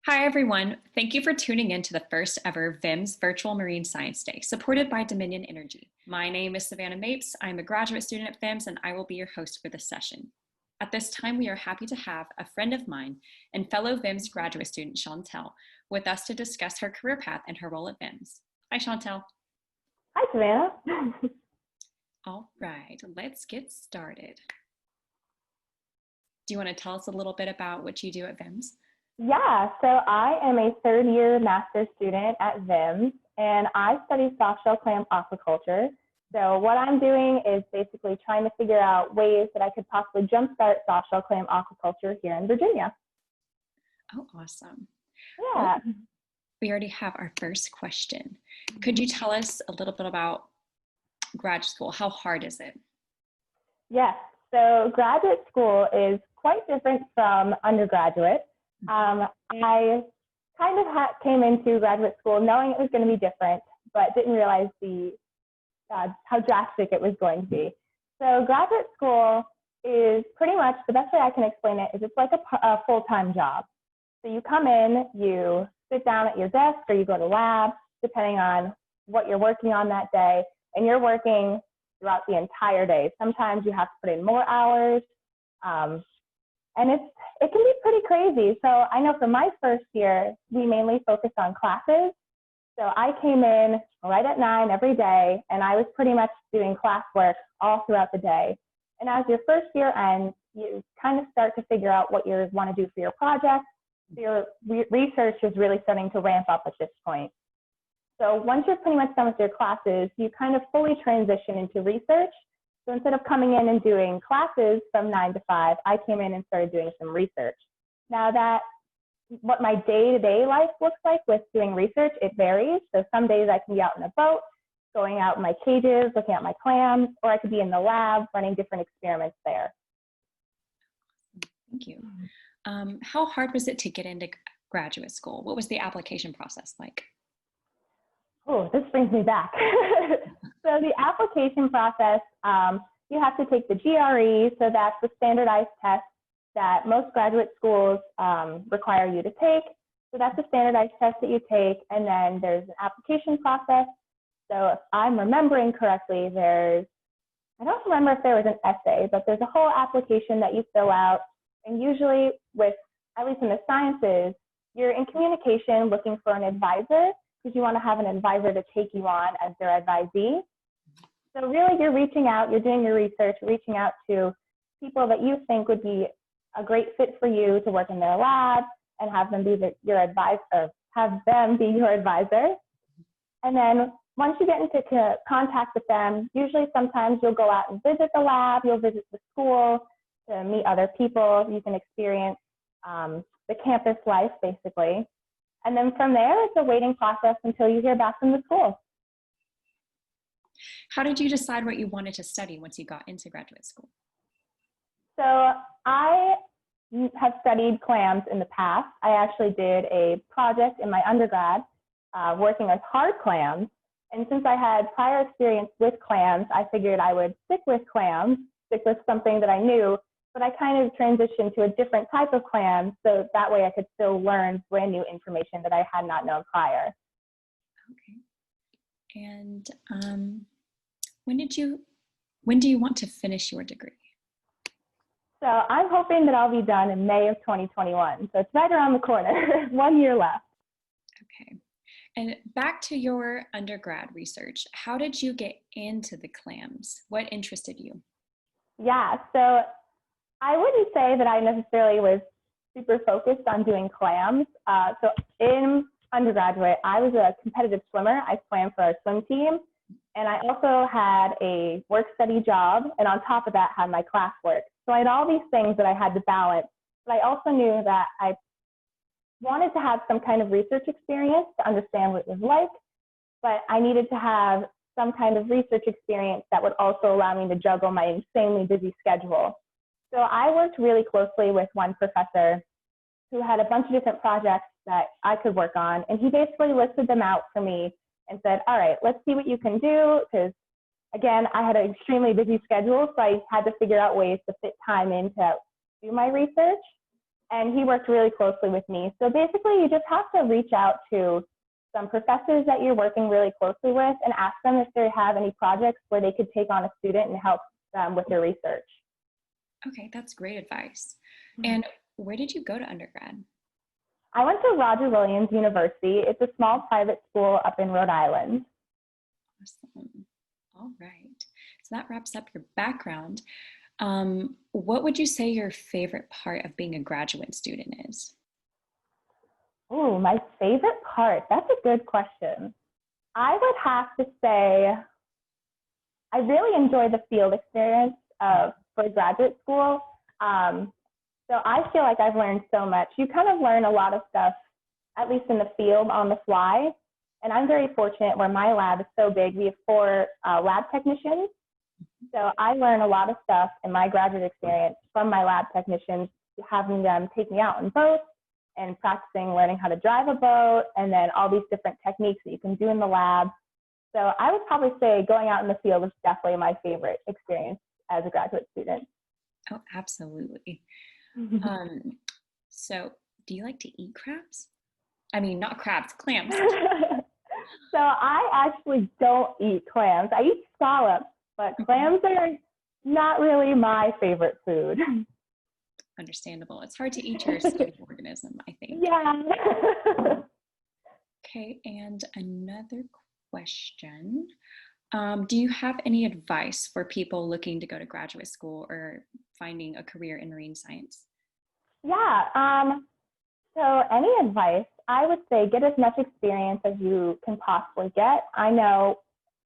Hi, everyone. Thank you for tuning in to the first ever VIMS Virtual Marine Science Day, supported by Dominion Energy. My name is Savannah Mapes. I'm a graduate student at VIMS, and I will be your host for this session. At this time, we are happy to have a friend of mine and fellow VIMS graduate student, Shantelle, with us to discuss her career path and her role at VIMS. Hi, Shantelle. Hi, Savannah. All right, let's get started. Do you want to tell us a little bit about what you do at VIMS? Yeah, so I am a third-year master's student at VIMS, and I study softshell clam aquaculture. So what I'm doing is basically trying to figure out ways that I could possibly jumpstart softshell clam aquaculture here in Virginia. Oh, awesome. Yeah. Well, we already have our first question. Could you tell us a little bit about grad school? How hard is it? Yes, so graduate school is quite different from undergraduate. I kind of came into graduate school knowing it was going to be different, but didn't realize how drastic it was going to be. So graduate school is pretty much, the best way I can explain it is it's like a full-time job. So you come in, you sit down at your desk or you go to lab, depending on what you're working on that day, and you're working throughout the entire day. Sometimes you have to put in more hours, and it can be pretty crazy. So I know for my first year, we mainly focused on classes. So I came in right at 9 every day, and I was pretty much doing classwork all throughout the day. And as your first year ends, you kind of start to figure out what you want to do for your project. Your research is really starting to ramp up at this point. So once you're pretty much done with your classes, you kind of fully transition into research. So instead of coming in and doing classes from 9 to 5, I came in and started doing some research. Now what my day-to-day life looks like with doing research, it varies. So some days I can be out in a boat, going out in my cages, looking at my clams, or I could be in the lab running different experiments there. Thank you. How hard was it to get into graduate school? What was the application process like? Oh, this brings me back. So the application process, you have to take the GRE, so that's the standardized test that most graduate schools require you to take. So that's a standardized test that you take, and then there's an application process. So if I'm remembering correctly, I don't remember if there was an essay, but there's a whole application that you fill out. And usually at least in the sciences, you're in communication looking for an advisor, because you want to have an advisor to take you on as their advisee. So really you're reaching out, you're doing your research, reaching out to people that you think would be a great fit for you to work in their lab and have them be your advisor, have them be your advisor. And then once you get into contact with them, usually sometimes you'll go out and visit the lab, you'll visit the school to meet other people, you can experience the campus life basically. And then from there, it's a waiting process until you hear back from the school. How did you decide what you wanted to study once you got into graduate school? So I have studied clams in the past. I actually did a project in my undergrad working with hard clams. And since I had prior experience with clams, I figured I would stick with clams, stick with something that I knew, but I kind of transitioned to a different type of clam, so that way I could still learn brand new information that I had not known prior. Okay. And when do you want to finish your degree? So I'm hoping that I'll be done in May of 2021. So it's right around the corner, 1 year left. Okay. And back to your undergrad research, how did you get into the clams? What interested you? Yeah, so I wouldn't say that I necessarily was super focused on doing clams. So in undergraduate, I was a competitive swimmer. I swam for our swim team. And I also had a work-study job, and on top of that, had my classwork. So I had all these things that I had to balance. But I also knew that I wanted to have some kind of research experience to understand what it was like, but I needed to have some kind of research experience that would also allow me to juggle my insanely busy schedule. So I worked really closely with one professor who had a bunch of different projects that I could work on, and he basically listed them out for me and said, all right, let's see what you can do, because again, I had an extremely busy schedule, so I had to figure out ways to fit time in to do my research. and he worked really closely with me. So basically, you just have to reach out to some professors that you're working really closely with and ask them if they have any projects where they could take on a student and help them with their research. Okay, that's great advice. And where did you go to undergrad? I went to Roger Williams University. It's a small private school up in Rhode Island. Awesome. All right. So that wraps up your background. What would you say your favorite part of being a graduate student is? Oh, my favorite part. That's a good question. I would have to say I really enjoy the field experience for graduate school. So I feel like I've learned so much. You kind of learn a lot of stuff, at least in the field, on the fly. And I'm very fortunate where my lab is so big. We have 4 lab technicians. So I learn a lot of stuff in my graduate experience from my lab technicians, having them take me out on boats and practicing learning how to drive a boat, and then all these different techniques that you can do in the lab. So I would probably say going out in the field is definitely my favorite experience as a graduate student. Oh, absolutely. So do you like to eat crabs? I mean, not crabs, clams. So I actually don't eat clams. I eat scallops, but clams are not really my favorite food. Understandable. It's hard to eat your skinny organism, I think. Yeah. Okay, and another question. Do you have any advice for people looking to go to graduate school or finding a career in marine science? Yeah. So any advice, I would say get as much experience as you can possibly get. I know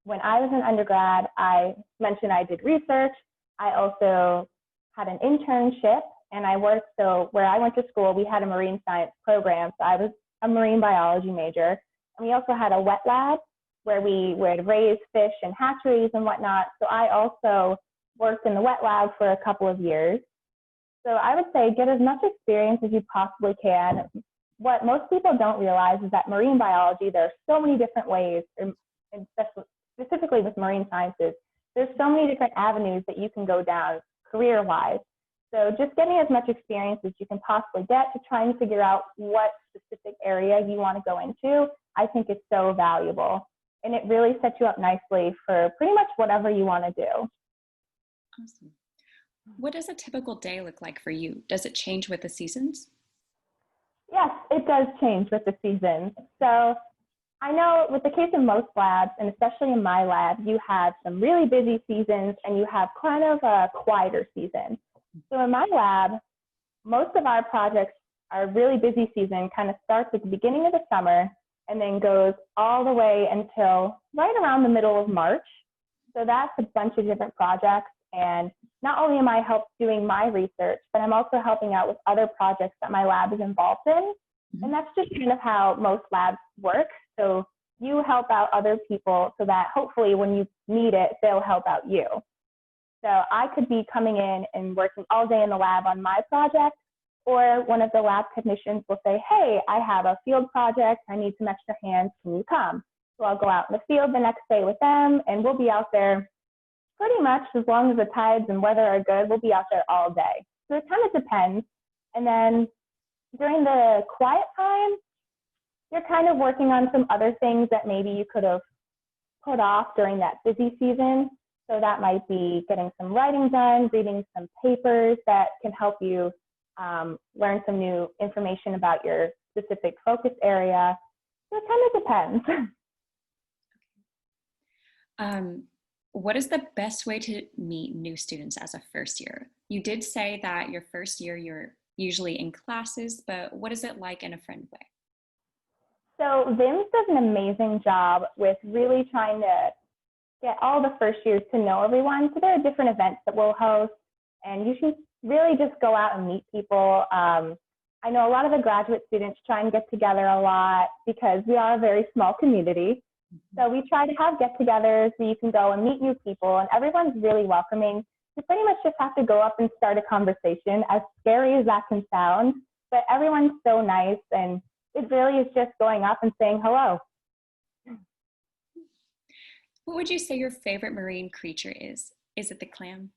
when I was an undergrad, I mentioned I did research. I also had an internship and I worked. So where I went to school, we had a marine science program. So I was a marine biology major. And we also had a wet lab where we would raise fish and hatcheries and whatnot. So I also worked in the wet lab for a couple of years. So I would say get as much experience as you possibly can. What most people don't realize is that marine biology, there are so many different ways, and specifically with marine sciences, there's so many different avenues that you can go down career-wise. So just getting as much experience as you can possibly get to try and figure out what specific area you want to go into, I think is so valuable. And it really sets you up nicely for pretty much whatever you want to do. Awesome. What does a typical day look like for you? Does it change with the seasons? Yes, it does change with the seasons. So I know with the case of most labs, and especially in my lab, you have some really busy seasons and you have kind of a quieter season. So in my lab, most of our projects, our really busy season kind of starts at the beginning of the summer and then goes all the way until right around the middle of March. So that's a bunch of different projects. And not only am I doing my research, but I'm also helping out with other projects that my lab is involved in. And that's just kind of how most labs work. So you help out other people so that hopefully when you need it, they'll help out you. So I could be coming in and working all day in the lab on my project, or one of the lab technicians will say, hey, I have a field project. I need some extra hands. Can you come? So I'll go out in the field the next day with them, and we'll be out there pretty much as long as the tides and weather are good, we'll be out there all day. So it kind of depends. And then during the quiet time, you're kind of working on some other things that maybe you could have put off during that busy season. So that might be getting some writing done, reading some papers that can help you learn some new information about your specific focus area. So it kind of depends. What is the best way to meet new students as a first year? You did say that your first year, you're usually in classes, but what is it like in a friend way? So VIMS does an amazing job with really trying to get all the first years to know everyone. So there are different events that we'll host, and you should really just go out and meet people. I know a lot of the graduate students try and get together a lot because we are a very small community. So we try to have get-togethers so you can go and meet new people, and everyone's really welcoming. You pretty much just have to go up and start a conversation, as scary as that can sound, but everyone's so nice, and it really is just going up and saying hello. What would you say your favorite marine creature is? Is it the clam?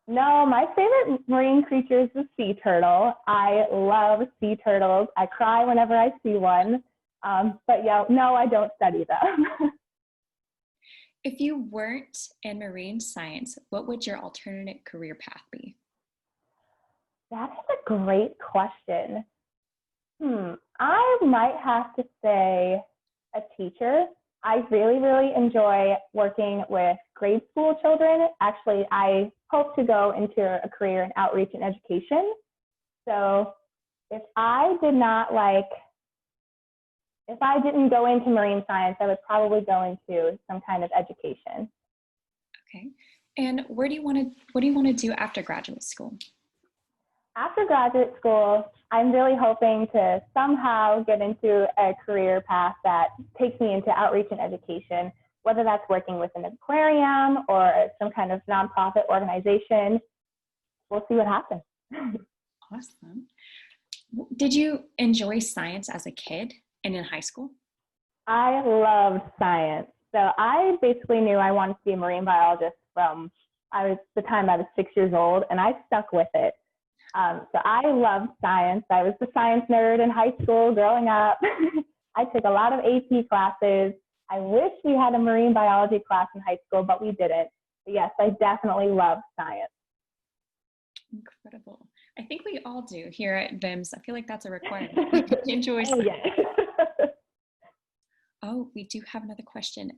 No, my favorite marine creature is the sea turtle. I love sea turtles. I cry whenever I see one. But yeah, no, I don't study them. If you weren't in marine science, what would your alternate career path be? That is a great question. I might have to say a teacher. I really, really enjoy working with grade school children. Actually, I hope to go into a career in outreach and education. So if I did not if I didn't go into marine science, I would probably go into some kind of education. Okay. And what do you want to do after graduate school? After graduate school, I'm really hoping to somehow get into a career path that takes me into outreach and education, whether that's working with an aquarium or some kind of nonprofit organization. We'll see what happens. Awesome. Did you enjoy science as a kid and in high school? I loved science. So I basically knew I wanted to be a marine biologist from the time I was 6 years old, and I stuck with it. So I loved science. I was the science nerd in high school growing up. I took a lot of AP classes. I wish we had a marine biology class in high school, but we didn't. But yes, I definitely loved science. Incredible. I think we all do here at VIMS. I feel like that's a requirement. Enjoy science. Yes. Oh, we do have another question.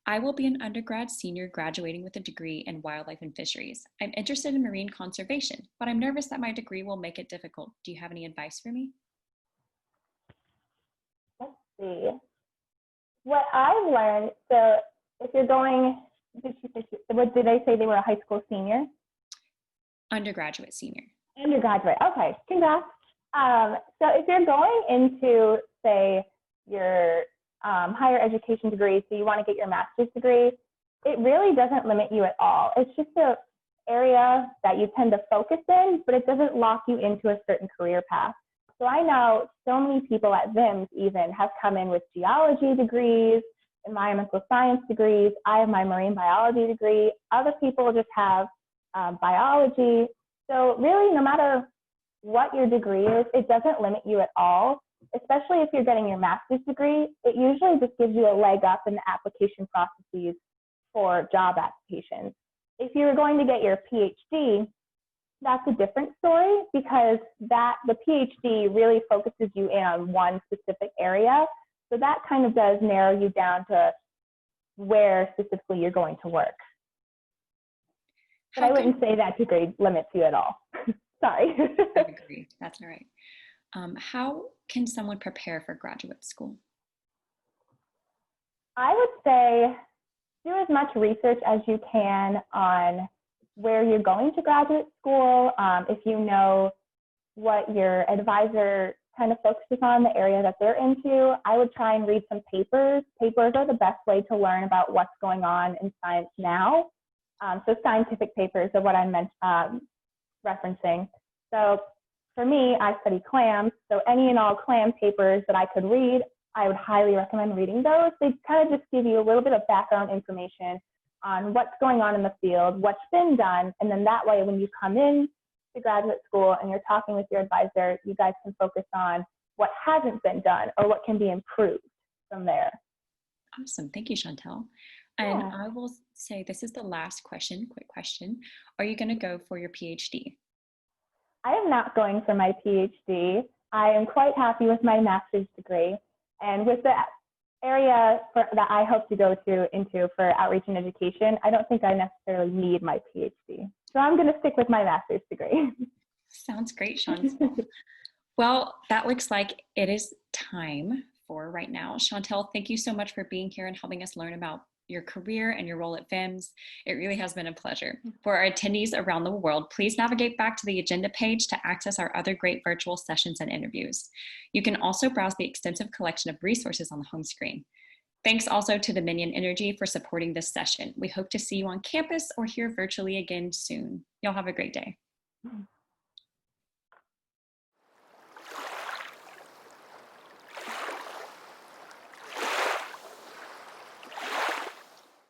I will be an undergrad senior graduating with a degree in wildlife and fisheries. I'm interested in marine conservation, but I'm nervous that my degree will make it difficult. Do you have any advice for me? Let's see. What I've learned, so if you're going, what did I say they were a high school senior? Undergraduate senior. Undergraduate. Okay, congrats. So if you're going into, say, your higher education degree, so you want to get your master's degree, it really doesn't limit you at all. It's just an area that you tend to focus in, but it doesn't lock you into a certain career path. So I know so many people at VIMS even have come in with geology degrees, environmental science degrees. I have my marine biology degree. Other people just have biology. So really, no matter what your degree is, it doesn't limit you at all. Especially if you're getting your master's degree, it usually just gives you a leg up in the application processes for job applications. If you're going to get your PhD, that's a different story because the PhD really focuses you in on one specific area. So that kind of does narrow you down to where specifically you're going to work. But I wouldn't say that degree limits you at all. Sorry. I agree. That's all right. How can someone prepare for graduate school? I would say do as much research as you can on where you're going to graduate school. If you know what your advisor kind of focuses on, the area that they're into, I would try and read some papers. Papers are the best way to learn about what's going on in science now. So scientific papers are what I'm referencing. So for me, I study clams, so any and all clam papers that I could read, I would highly recommend reading those. They kind of just give you a little bit of background information on what's going on in the field, what's been done, and then that way when you come in to graduate school and you're talking with your advisor, you guys can focus on what hasn't been done or what can be improved from there. Awesome. Thank you, Shantelle. And I will say this is the last question, quick question. Are you going to go for your PhD? I am not going for my PhD. I am quite happy with my master's degree. And with the area that I hope to go into for outreach and education, I don't think I necessarily need my PhD. So I'm going to stick with my master's degree. Sounds great, Shantelle. Well, that looks like it is time for right now. Shantelle, thank you so much for being here and helping us learn about your career and your role at VIMS. It really has been a pleasure. For our attendees around the world, please navigate back to the agenda page to access our other great virtual sessions and interviews. You can also browse the extensive collection of resources on the home screen. Thanks also to Dominion Energy for supporting this session. We hope to see you on campus or here virtually again soon. Y'all have a great day.